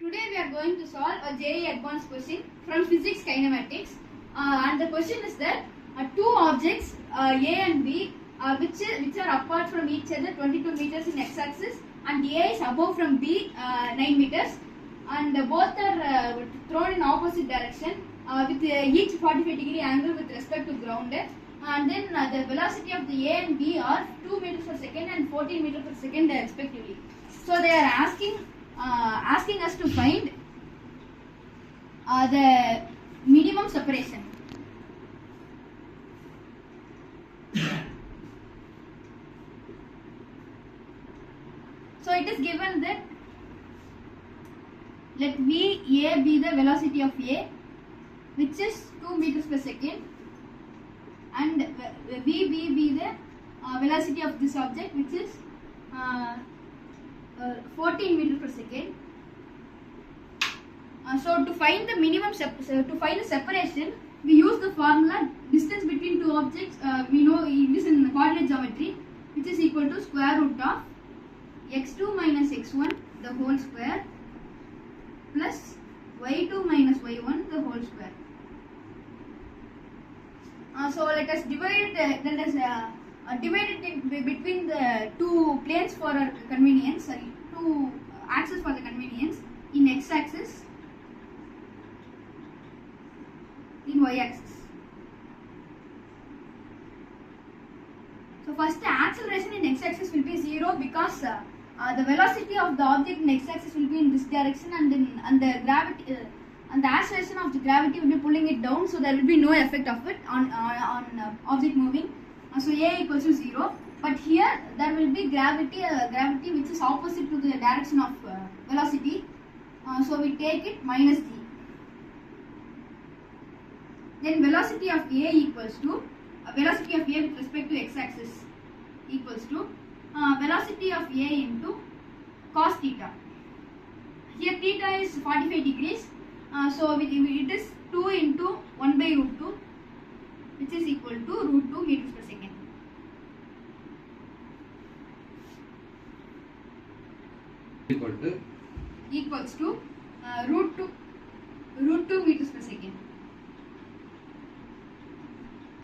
Today we are going to solve a JEE advanced question from physics kinematics, and the question is that two objects A and B which are apart from each other 22 meters in x-axis, and A is above from B 9 meters, and both are thrown in opposite direction with each 45-degree angle with respect to ground, and then the velocity of the A and B are 2 meters per second and 14 meters per second respectively. So they are asking us to find the minimum separation. So it is given that let VA be the velocity of A, which is 2 meters per second, and VB be the velocity of this object, which is 14 meters per second. So to find the minimum to find the separation, we use the formula distance between two objects. We know it is in coordinate geometry, which is equal to square root of x2 minus x1 the whole square plus y2 minus y1 the whole square. So let us divide it between the two planes for our convenience, two axes for the convenience, in x-axis, in y-axis. So first the acceleration in x-axis will be 0 because the velocity of the object in x-axis will be in this direction, and the gravity and the acceleration of the gravity will be pulling it down, so there will be no effect of it on object moving. So A equals to 0, but here there will be gravity which is opposite to the direction of velocity, so we take it minus g. Then velocity of A equals to velocity of A with respect to x-axis equals to velocity of A into cos theta. Here theta is 45 degrees, so it is 2 into 1 by root 2, which is equal to root 2 meters per second. Equals to root 2 meters per second.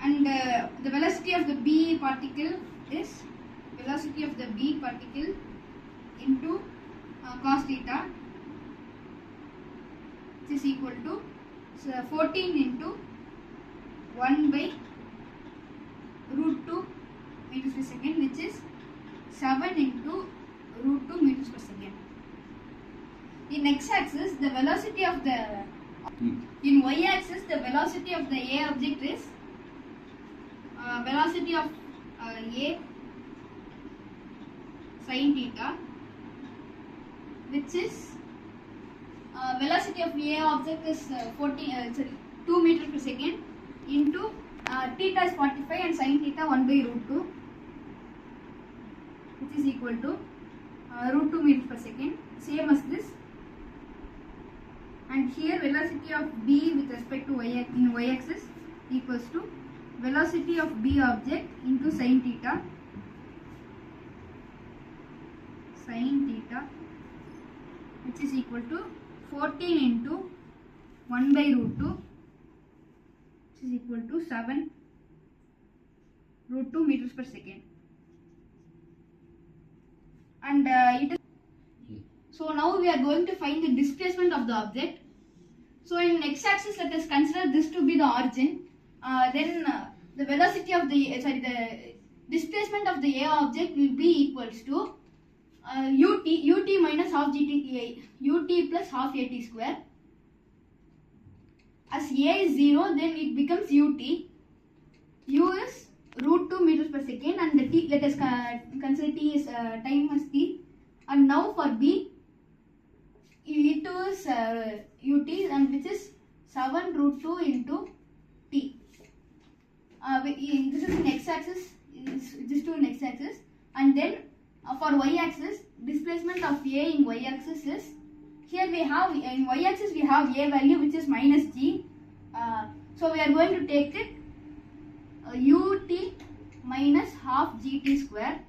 And the velocity of the B particle is velocity of the B particle into cos theta, which is equal to 14 into 1 by root 2 meters per second, which is 7 into root 2 meters per second. In x-axis, the velocity of the in y-axis, the velocity of the A object is velocity of A sin theta, which is velocity of A object is 2 meters per second into theta is 45 and sin theta 1 by root 2, which is equal to root 2 meters per second, same as this. And here velocity of B with respect to in y-axis equals to velocity of B object into sin theta, which is equal to 14 into 1 by root 2, which is equal to 7 root 2 meters per second. And it is so now we are going to find the displacement of the object. So in x-axis, let us consider this to be the origin. Then the velocity of the displacement of the A object will be equals to ut minus half ut plus half at square. As A is 0, then it becomes ut. U is root 2 meters per second, and the t, let us consider t is time as t. And now for B, it is ut, and which is 7 root 2 into t. This is in x-axis, this 2 in x-axis, and then for y-axis, displacement of A in y-axis is, here we have, in y-axis we have A value which is minus g, so we are going to take it ut minus half gt square,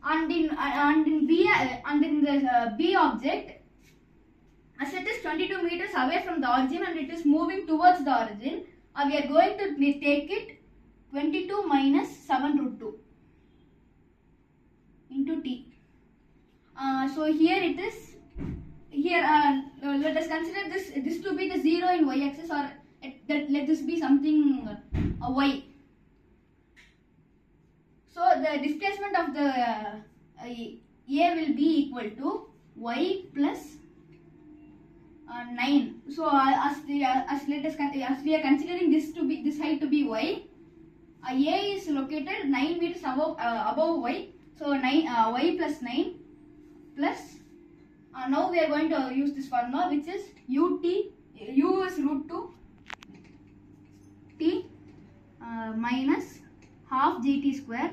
and in the B object As it is 22 meters away from the origin and it is moving towards the origin, we are going to take it 22 minus 7 root 2 into t. So here it is. Here let us consider this to be the 0 in y-axis, or let this be something y. So the displacement of the A will be equal to y plus 9. So as we are considering this height to be y, A is located 9 meters above y. So y plus 9 plus now we are going to use this formula, which is u is root 2 t minus half gt square,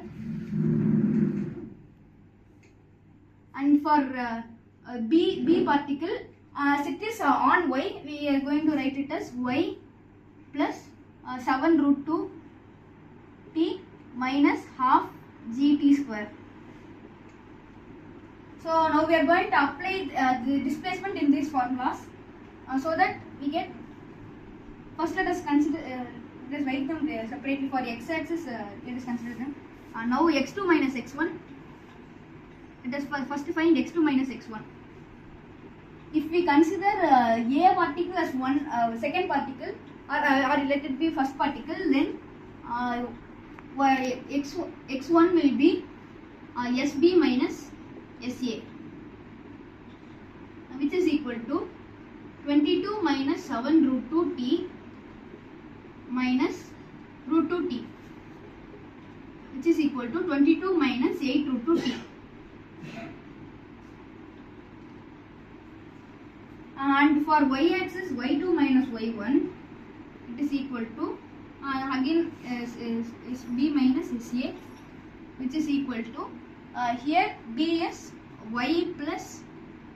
and for b particle, as it is on y, we are going to write it as y plus 7 root 2 t minus half gt square. So now we are going to apply the displacement in these formulas so that we get, first let us consider, let us write them separately. For x-axis, let us consider them. Now x2 minus x1, let us first find x2 minus x1. If we consider A particle as second particle, or let it be first particle, then x1 will be SB minus SA, which is equal to 22 minus 7 root 2 t minus root 2 t, which is equal to 22 minus 8 root 2 t. And for y-axis, y2 minus y1, it is equal to again is b minus sa, which is equal to here b is y plus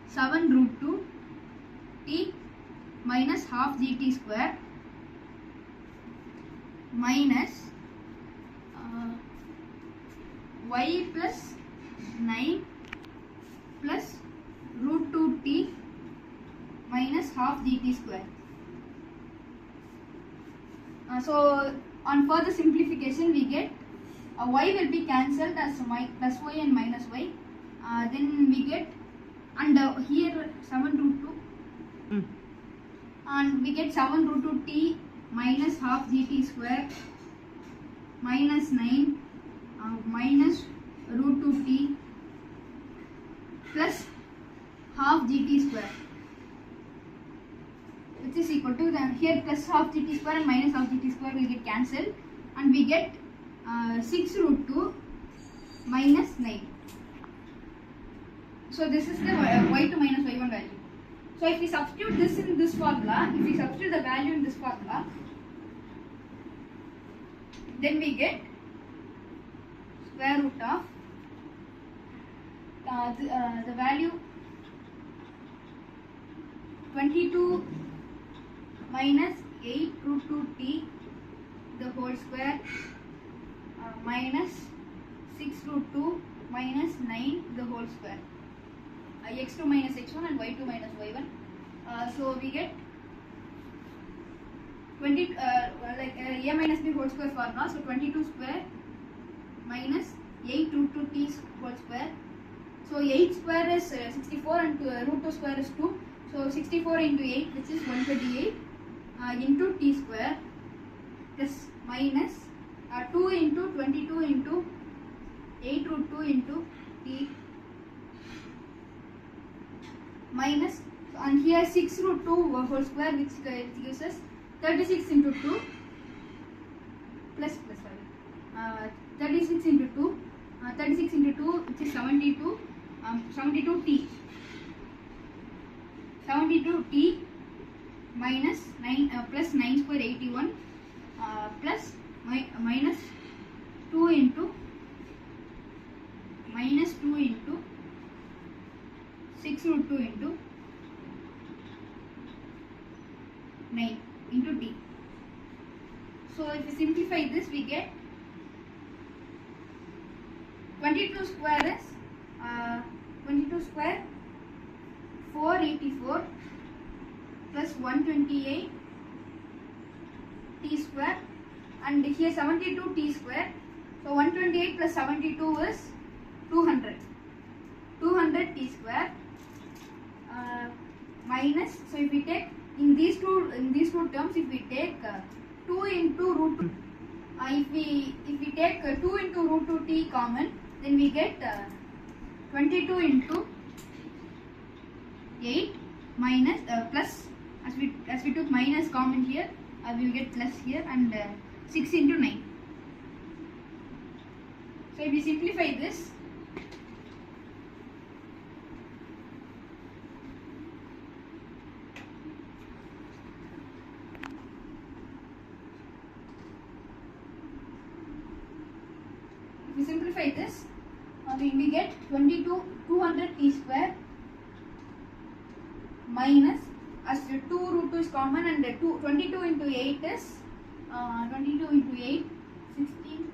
7 root 2 t minus half gt square minus y plus 9 plus root 2 t minus half gt square. So on further simplification, we get y will be cancelled as plus y and minus y. Then we get, and here 7 root 2 and we get 7 root 2 t minus half gt square minus 9 minus root 2 t plus half gt square, which is equal to, then here plus half gt square and minus half gt square will get cancelled, and we get 6 root 2 minus 9. So this is the y2 minus y1 value. So if we substitute this in this formula, if we substitute the value in this formula, then we get square root of the value 22 minus 8 root 2 t the whole square minus 6 root 2 minus 9 the whole square, x2 minus x1 and y2 minus y1. So we get 20 a minus b whole square formula. So 22 square minus 8 root 2 t whole square. So 8 square is 64 and root 2 square is 2. So 64 into 8, which is 128 into t square plus minus 2 into 22 into 8 root 2 into t minus, and here 6 root 2 whole square, which gives us 36 into 2 plus 36 into 2 36 into 2, which is 72 72t 72t minus 9 plus 9 square 81 plus minus 2 into 6 root 2 into 9 into t. So if we simplify this, we get 22 square is 22 square 484 plus 128 t square, and here 72 t square. So 128 plus 72 is 200 t square minus. So if we take in these two terms, if we take 2 into root 2, if we take 2 into root 2 t common, then we get 22 into 8 minus plus, as we took minus common here, we will get plus here, and 6 into 9. So if we simplify this, we get 200 t square minus, as 2 root 2 is common, and 22 into 8 is 16,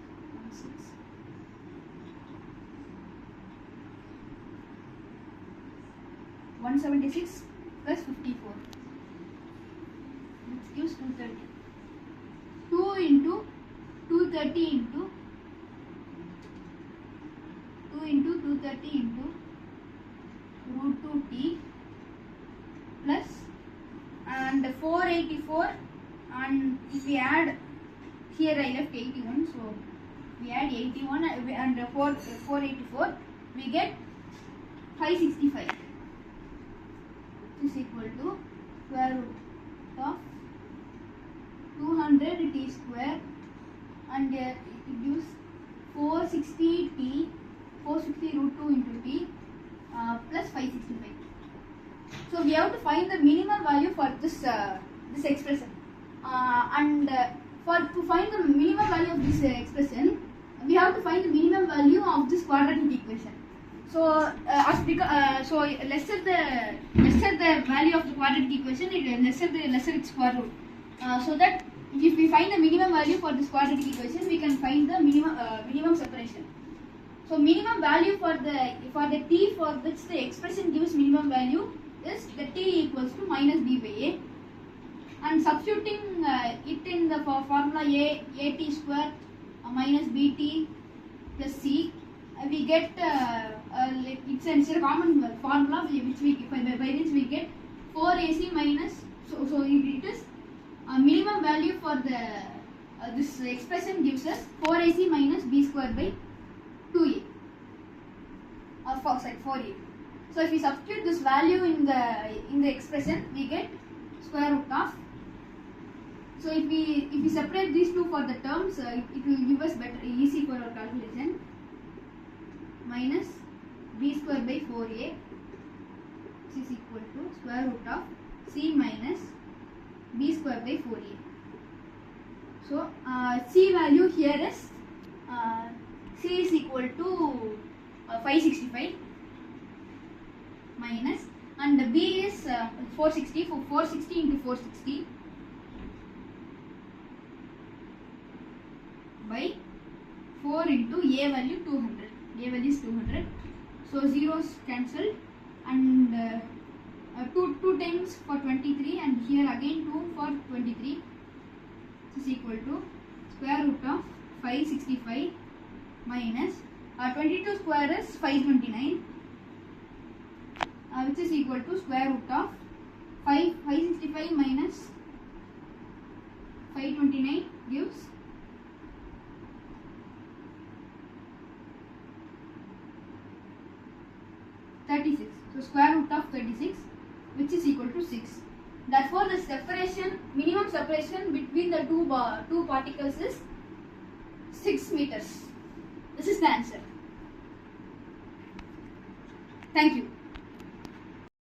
176 plus 54, which gives 230. 2 into 230 into 230 into root 2t plus, and 484, and if we add here, I left 81, so we add 81 and 484, we get 565, which is equal to square root of 200 t square, and it gives 460 root 2 into t plus 565. So we have to find the minimum value for this expression, and to find the minimum value of this expression, we have to find the minimum value of this quadratic equation. So lesser the value of the quadratic equation, lesser its square root. So that if we find the minimum value for this quadratic equation, we can find the minimum separation. So minimum value for the t for which the expression gives minimum value is the t equals to minus b by a, and substituting it in the formula at square minus bt plus c, we get it's a common formula which by which we get 4ac minus, so it is minimum value for the this expression gives us 4ac minus b square by 2a, or 4a. So if we substitute this value in the expression, we get square root of. So if we separate these two for the terms, it will give us easy for our calculation. Minus b square by 4a, which is equal to square root of c minus b square by 4a. So c value here is c is equal to 565 minus, and b is 460. For 460 into 460 by 4 into a value 200. A value is 200. So zeros cancelled, and 2 times for 23, and here again 2 for 23, which is equal to square root of 565 minus 22 square is 529, which is equal to square root of 565 minus 529 gives 36. So square root of 36, which is equal to 6. Therefore, the minimum separation between the two particles is 6 meters. This is the answer. Thank you.